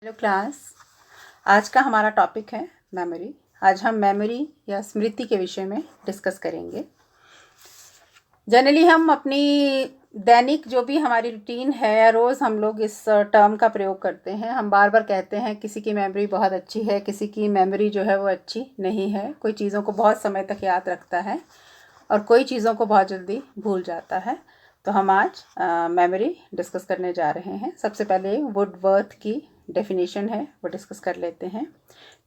Hello class. आज का हमारा टॉपिक है मेमोरी। आज हम मेमोरी या स्मृति के विषय में डिस्कस करेंगे। जनरली हम अपनी दैनिक जो भी हमारी रूटीन है, रोज़ हम लोग इस टर्म का प्रयोग करते हैं। हम बार बार कहते हैं किसी की मेमोरी बहुत अच्छी है, किसी की मेमोरी जो है वो अच्छी नहीं है। कोई चीज़ों को बहुत समय तक याद रखता है और कोई चीज़ों को बहुत जल्दी भूल जाता है। तो हम आज मेमोरी डिस्कस करने जा रहे हैं। सबसे पहले वुडवर्थ की डेफिनेशन है वो डिस्कस कर लेते हैं।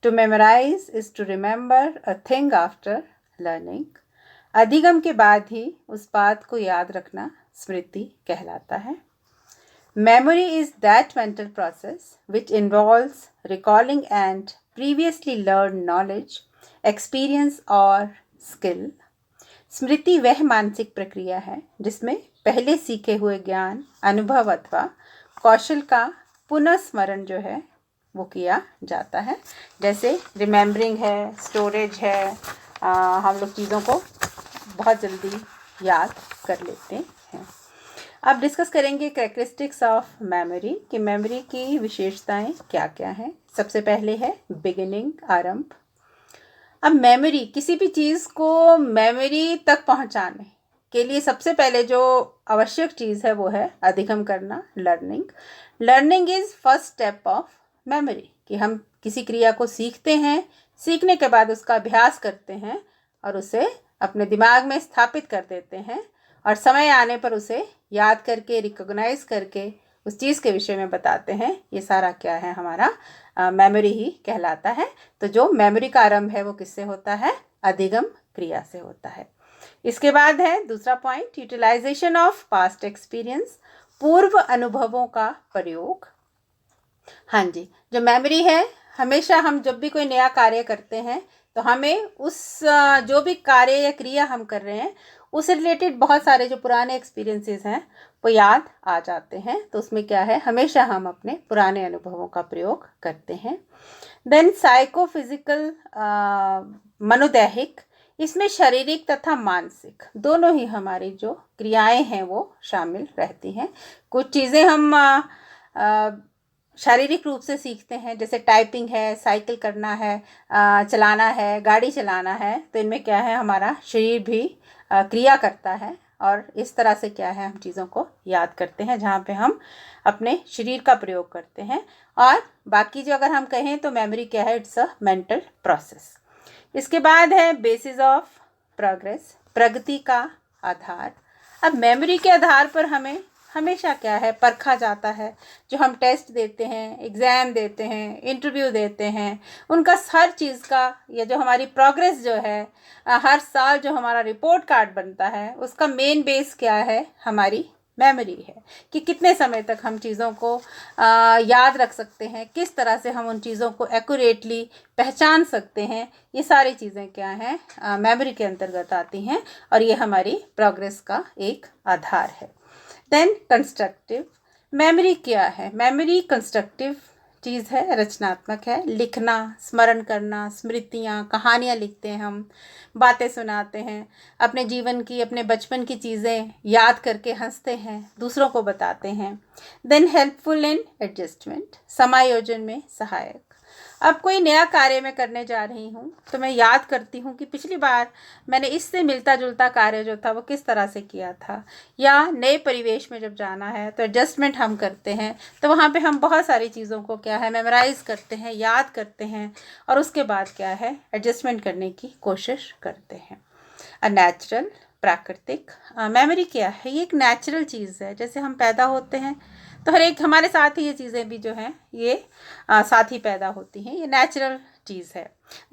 To memorise is to remember a thing after learning. अधिगम के बाद ही उस बात को याद रखना स्मृति कहलाता है। Memory is that mental process which involves recalling and previously learn knowledge, experience और स्किल। स्मृति वह मानसिक प्रक्रिया है जिसमें पहले सीखे हुए ज्ञान, अनुभव अथवा कौशल का पुनः स्मरण जो है वो किया जाता है। जैसे रिमेम्बरिंग है, स्टोरेज है, हम लोग चीज़ों को बहुत जल्दी याद कर लेते हैं। अब डिस्कस करेंगे कैरेक्टरिस्टिक्स ऑफ मेमोरी कि मेमोरी की विशेषताएं क्या क्या हैं। सबसे पहले है बिगिनिंग, आरंभ। अब मेमोरी, किसी भी चीज़ को मेमोरी तक पहुंचाने के लिए सबसे पहले जो आवश्यक चीज़ है वो है अधिगम करना, learning. Learning is first step of memory कि हम किसी क्रिया को सीखते हैं, सीखने के बाद उसका अभ्यास करते हैं और उसे अपने दिमाग में स्थापित कर देते हैं और समय आने पर उसे याद करके, रिकॉग्नाइज करके उस चीज़ के विषय में बताते हैं। ये सारा क्या है, हमारा मेमोरी ही कहलाता है। तो जो मेमोरी का आरंभ है वो किससे होता है? अधिगम क्रिया से होता है। इसके बाद है दूसरा point, utilisation of past experience, पूर्व अनुभवों का प्रयोग। हाँ जी, जो मेमोरी है, हमेशा हम जब भी कोई नया कार्य करते हैं तो हमें उस जो भी कार्य या क्रिया हम कर रहे हैं उससे रिलेटेड बहुत सारे जो पुराने एक्सपीरियंसेस हैं वो याद आ जाते हैं। तो उसमें क्या है, हमेशा हम अपने पुराने अनुभवों का प्रयोग करते हैं। देन साइकोफिजिकल, मनोदैहिक, इसमें शारीरिक तथा मानसिक दोनों ही हमारी जो क्रियाएं हैं वो शामिल रहती हैं। कुछ चीज़ें हम शारीरिक रूप से सीखते हैं, जैसे टाइपिंग है, साइकिल करना है, चलाना है, गाड़ी चलाना है। तो इनमें क्या है, हमारा शरीर भी क्रिया करता है और इस तरह से क्या है, हम चीज़ों को याद करते हैं जहाँ पे हम अपने शरीर का प्रयोग करते हैं। और बाकी जो अगर हम कहें तो मेमोरी क्या है, इट्स अ मेंटल प्रोसेस। इसके बाद है बेसिस ऑफ प्रोग्रेस, प्रगति का आधार। अब मेमोरी के आधार पर हमें हमेशा क्या है, परखा जाता है। जो हम टेस्ट देते हैं, एग्ज़ाम देते हैं, इंटरव्यू देते हैं, उनका हर चीज़ का, या जो हमारी प्रोग्रेस जो है, हर साल जो हमारा रिपोर्ट कार्ड बनता है उसका मेन बेस क्या है, हमारी मेमोरी है कि कितने समय तक हम चीज़ों को याद रख सकते हैं, किस तरह से हम उन चीज़ों को एक्यूरेटली पहचान सकते हैं। ये सारी चीज़ें क्या हैं, मेमोरी के अंतर्गत आती हैं और ये हमारी प्रोग्रेस का एक आधार है। देन कंस्ट्रक्टिव मेमोरी क्या है? मेमोरी कंस्ट्रक्टिव चीज़ है, रचनात्मक है। लिखना, स्मरण करना, स्मृतियाँ, कहानियाँ लिखते हैं हम, बातें सुनाते हैं, अपने जीवन की, अपने बचपन की चीज़ें याद करके हंसते हैं, दूसरों को बताते हैं। देन हेल्पफुल इन एडजस्टमेंट, समायोजन में सहायक। अब कोई नया कार्य मैं करने जा रही हूँ तो मैं याद करती हूँ कि पिछली बार मैंने इससे मिलता जुलता कार्य जो था वो किस तरह से किया था, या नए परिवेश में जब जाना है तो एडजस्टमेंट हम करते हैं। तो वहाँ पे हम बहुत सारी चीज़ों को क्या है, मेमोराइज करते हैं, याद करते हैं और उसके बाद क्या है, एडजस्टमेंट करने की कोशिश करते हैं। अ नेचुरल, प्राकृतिक मेमोरी क्या है, ये एक नेचुरल चीज़ है। जैसे हम पैदा होते हैं तो हर एक हमारे साथ ही ये चीज़ें भी जो हैं ये साथ ही पैदा होती हैं, ये नेचुरल चीज़ है।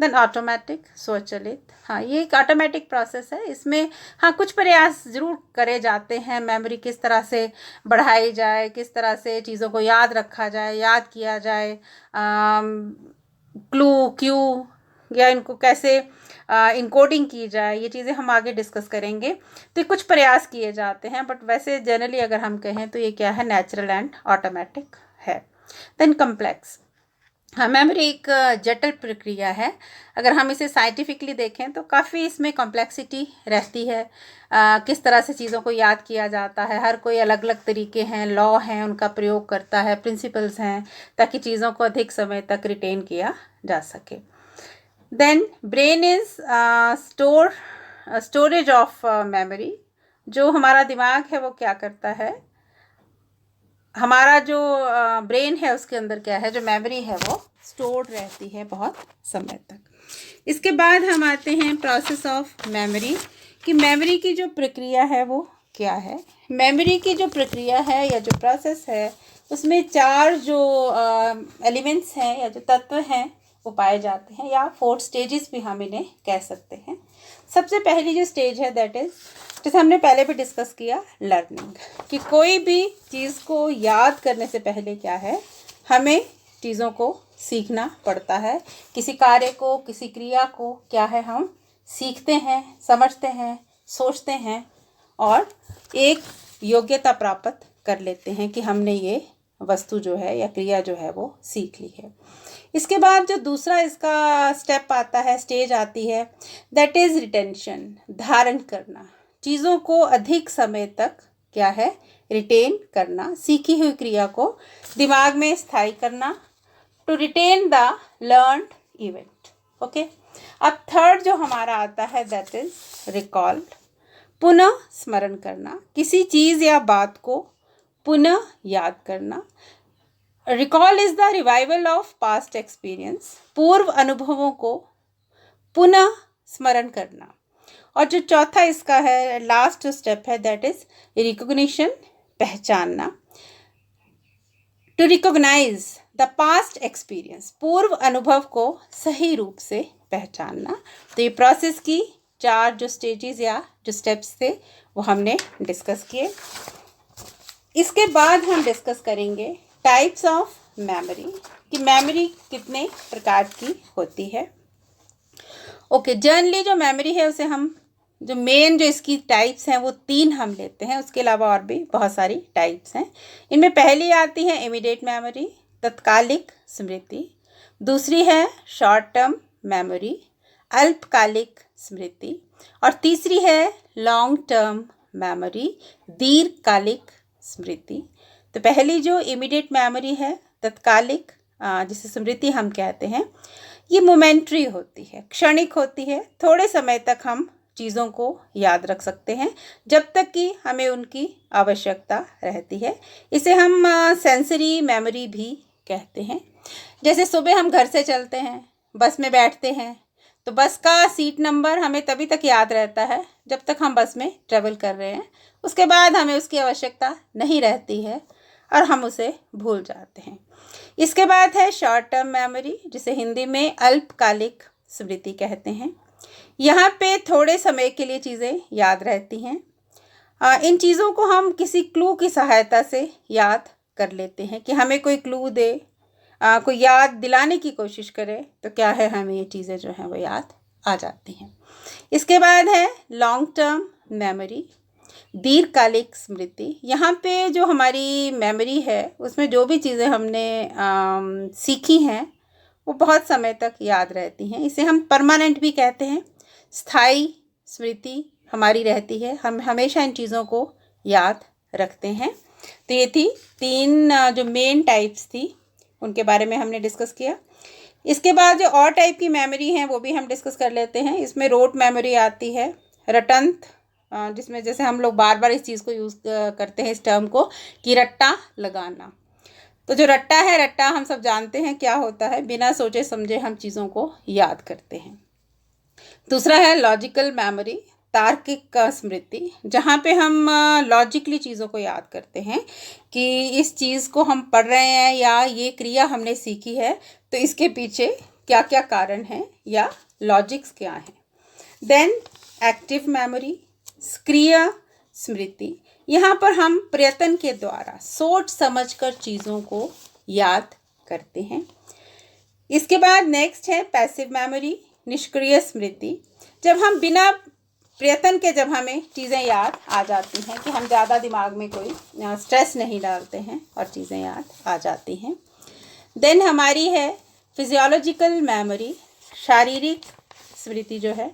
देन ऑटोमेटिक, स्वचालित, हाँ ये एक ऑटोमेटिक प्रोसेस है। इसमें हाँ कुछ प्रयास ज़रूर करे जाते हैं, मेमोरी किस तरह से बढ़ाई जाए, किस तरह से चीज़ों को याद रखा जाए, याद किया जाए, क्लू, क्यू, या इनको कैसे इनकोडिंग की जाए, ये चीज़ें हम आगे डिस्कस करेंगे। तो कुछ प्रयास किए जाते हैं, बट वैसे जनरली अगर हम कहें तो ये क्या है, नेचुरल एंड ऑटोमेटिक है। देन कम्प्लेक्स, हाँ, मेमोरी एक जटिल प्रक्रिया है। अगर हम इसे साइंटिफिकली देखें तो काफ़ी इसमें कॉम्प्लेक्सिटी रहती है। किस तरह से चीज़ों को याद किया जाता है, हर कोई अलग अलग तरीके हैं, लॉ हैं, उनका प्रयोग करता है, प्रिंसिपल्स हैं, ताकि चीज़ों को अधिक समय तक रिटेन किया जा सके। Then brain is storage of memory. जो हमारा दिमाग है वो क्या करता है, हमारा जो ब्रेन है उसके अंदर क्या है, जो मेमोरी है वो स्टोर रहती है बहुत समय तक। इसके बाद हम आते हैं प्रोसेस ऑफ मेमोरी, कि मेमोरी की जो प्रक्रिया है वो क्या है। मेमोरी की जो प्रक्रिया है या जो प्रोसेस है, उसमें 4 जो एलिमेंट्स हैं या जो तत्व हैं वो पाए जाते हैं, या 4 स्टेजेस भी हम इन्हें कह सकते हैं। सबसे पहली जो स्टेज है दैट इज़, जैसे हमने पहले भी डिस्कस किया, लर्निंग, कि कोई भी चीज़ को याद करने से पहले क्या है, हमें चीज़ों को सीखना पड़ता है। किसी कार्य को, किसी क्रिया को क्या है, हम सीखते हैं, समझते हैं, सोचते हैं और एक योग्यता प्राप्त कर लेते हैं कि हमने ये वस्तु जो है या क्रिया जो है वो सीख ली है। इसके बाद जो दूसरा इसका स्टेप आता है, स्टेज आती है, दैट इज़ रिटेंशन, धारण करना, चीज़ों को अधिक समय तक क्या है, रिटेन करना, सीखी हुई क्रिया को दिमाग में स्थायी करना, to retain the learned event. Okay, अब थर्ड जो हमारा आता है दैट इज रिकॉल्ड, पुनः स्मरण करना, किसी चीज़ या बात को पुनः याद करना। Recall is the revival of past experience, पूर्व अनुभवों को पुनः स्मरण करना। और जो चौथा इसका है, लास्ट जो स्टेप है, दैट इज रिकॉग्निशन, पहचानना, to recognise the past experience, पूर्व अनुभव को सही रूप से पहचानना। तो ये प्रोसेस की 4 जो स्टेजेस या जो स्टेप्स थे वो हमने डिस्कस किए। इसके बाद हम डिस्कस करेंगे टाइप्स ऑफ मेमोरी, कि मेमोरी कितने प्रकार की होती है। ओके, जनरली जो मेमोरी है उसे हम, जो मेन जो इसकी टाइप्स हैं वो 3 हम लेते हैं, उसके अलावा और भी बहुत सारी टाइप्स हैं। इनमें पहली आती है इमीडिएट मेमोरी, तत्कालिक स्मृति। दूसरी है शॉर्ट टर्म मेमोरी, अल्पकालिक स्मृति। और तीसरी है लॉन्ग टर्म मेमोरी, दीर्घकालिक स्मृति। तो पहली जो इमीडिएट मेमोरी है, तत्कालिक, जिसे स्मृति हम कहते हैं, ये मोमेंट्री होती है, क्षणिक होती है। थोड़े समय तक हम चीज़ों को याद रख सकते हैं जब तक कि हमें उनकी आवश्यकता रहती है। इसे हम सेंसरी मेमोरी भी कहते हैं। जैसे सुबह हम घर से चलते हैं, बस में बैठते हैं, तो बस का सीट नंबर हमें तभी तक याद रहता है जब तक हम बस में ट्रेवल कर रहे हैं। उसके बाद हमें उसकी आवश्यकता नहीं रहती है और हम उसे भूल जाते हैं। इसके बाद है शॉर्ट टर्म मेमोरी, जिसे हिंदी में अल्पकालिक स्मृति कहते हैं। यहाँ पे थोड़े समय के लिए चीज़ें याद रहती हैं। इन चीज़ों को हम किसी क्लू की सहायता से याद कर लेते हैं, कि हमें कोई क्लू दे, कोई याद दिलाने की कोशिश करे, तो क्या है, हमें ये चीज़ें जो हैं वो याद आ जाती हैं। इसके बाद है लॉन्ग टर्म मेमोरी, दीर्घकालिक स्मृति। यहाँ पे जो हमारी मेमोरी है उसमें जो भी चीज़ें हमने सीखी हैं वो बहुत समय तक याद रहती हैं। इसे हम परमानेंट भी कहते हैं। स्थायी स्मृति हमारी रहती है, हम हमेशा इन चीज़ों को याद रखते हैं। तो ये थी 3 जो मेन टाइप्स थी, उनके बारे में हमने डिस्कस किया। इसके बाद जो और टाइप की मेमोरी हैं वो भी हम डिस्कस कर लेते हैं। इसमें रोट मेमोरी आती है, रटंत, जिसमें जैसे हम लोग बार बार इस चीज़ को यूज़ करते हैं, इस टर्म को, कि रट्टा लगाना। तो जो रट्टा है, रट्टा हम सब जानते हैं क्या होता है, बिना सोचे समझे हम चीज़ों को याद करते हैं। दूसरा है लॉजिकल मेमोरी, तार्किक स्मृति, जहाँ पे हम लॉजिकली चीज़ों को याद करते हैं कि इस चीज़ को हम पढ़ रहे हैं या ये क्रिया हमने सीखी है तो इसके पीछे क्या क्या कारण हैं या लॉजिक्स क्या हैं। देन एक्टिव मेमोरी, सक्रिय स्मृति, यहाँ पर हम प्रयत्न के द्वारा सोच समझकर चीज़ों को याद करते हैं। इसके बाद नेक्स्ट है पैसिव मेमोरी, निष्क्रिय स्मृति, जब हम बिना प्रयत्न के जब हमें चीज़ें याद आ जाती हैं, कि हम ज़्यादा दिमाग में कोई स्ट्रेस नहीं डालते हैं और चीज़ें याद आ जाती हैं। देन हमारी है फिजियोलॉजिकल मेमोरी शारीरिक स्मृति जो है,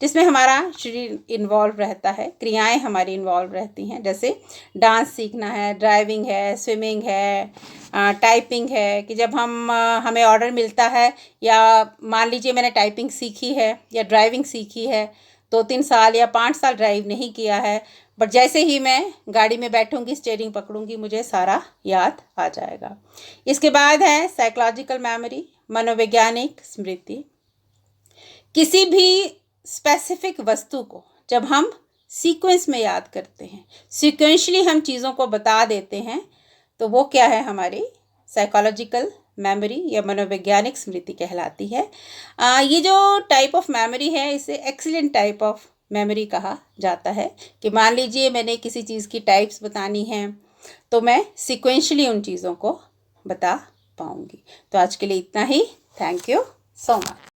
जिसमें हमारा शरीर इन्वॉल्व रहता है, क्रियाएं हमारी इन्वॉल्व रहती हैं, जैसे डांस सीखना है, ड्राइविंग है, स्विमिंग है, टाइपिंग है, कि जब हमें ऑर्डर मिलता है, या मान लीजिए मैंने टाइपिंग सीखी है या ड्राइविंग सीखी है, 2-3 साल या 5 साल ड्राइव नहीं किया है, बट जैसे ही मैं गाड़ी में बैठूंगी, स्टीयरिंग पकड़ूंगी, मुझे सारा याद आ जाएगा। इसके बाद है साइकोलॉजिकल मेमोरी, मनोवैज्ञानिक स्मृति। किसी भी स्पेसिफिक वस्तु को जब हम सीक्वेंस में याद करते हैं, सीक्वेंशली हम चीज़ों को बता देते हैं, तो वो क्या है, हमारी साइकोलॉजिकल मेमोरी या मनोवैज्ञानिक स्मृति कहलाती है। ये जो टाइप ऑफ मेमोरी है, इसे एक्सीलेंट टाइप ऑफ मेमोरी कहा जाता है। कि मान लीजिए मैंने किसी चीज़ की टाइप्स बतानी है, तो मैं सीक्वेंशली उन चीज़ों को बता पाऊँगी। तो आज के लिए इतना ही। Thank you so much.